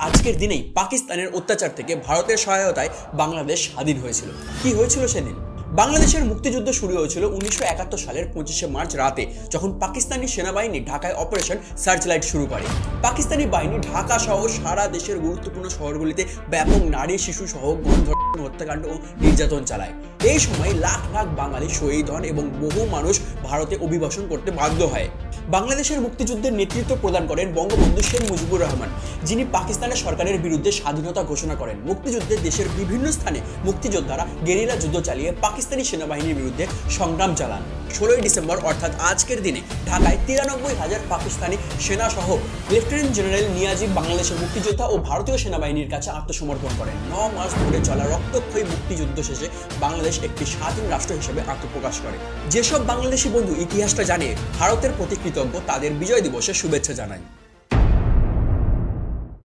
আজকের দিনেই পাকিস্তানের অত্যাচার থেকে ভারতের সহায়তায় বাংলাদেশ স্বাধীন হয়েছিল। কি হয়েছিল সেদিন? বাংলাদেশের মুক্তিযুদ্ধ শুরু হয়েছিল ১৯৭১ সালের ২৫শে মার্চ রাতে, যখন পাকিস্তানি সেনাবাহিনী ঢাকায় অপারেশন সার্চলাইট শুরু করে। পাকিস্তানি বাহিনী ঢাকা সহ সারা দেশের গুরুত্বপূর্ণ শহরগুলিতে ব্যাপক নারী শিশু সহ গণধর্ষণ, হত্যাকাণ্ড ও নির্যাতন চালায়। এই সময় লাখ লাখ বাঙালি শহীদ হন এবং বহু মানুষ ভারতে অভিবাসন করতে বাধ্য হয়। বাংলাদেশের মুক্তিযুদ্ধের নেতৃত্ব প্রদান করেন বঙ্গবন্ধু শেখ মুজিবুর রহমান, যিনি পাকিস্তানের সরকারের বিরুদ্ধে স্বাধীনতা ঘোষণা করেন। মুক্তিযুদ্ধে দেশের বিভিন্ন স্থানে মুক্তিযোদ্ধারা গেরিলা যুদ্ধ চালিয়ে পাকিস্তানি সেনাবাহিনীর বিরুদ্ধে সংগ্রাম চালান। ১৬ই ডিসেম্বর অর্থাৎ আজকের দিনে ঢাকায় ৯৩,০০০ পাকিস্তানি সেনাসহ লেফটেন্যান্ট জেনারেল নিয়াজি বাংলাদেশের মুক্তিযোদ্ধা ও ভারতীয় সেনাবাহিনীর কাছে আত্মসমর্পণ করেন। ৯ মাস ধরে চলা রক্তক্ষয়ী মুক্তিযুদ্ধ শেষে বাংলাদেশ একটি স্বাধীন রাষ্ট্র হিসেবে আত্মপ্রকাশ করে। যেসব বাংলাদেশি বন্ধু ইতিহাসটা জানে, ভারতের প্রতি কৃতজ্ঞ, তাদের বিজয় দিবসে শুভেচ্ছা জানাই।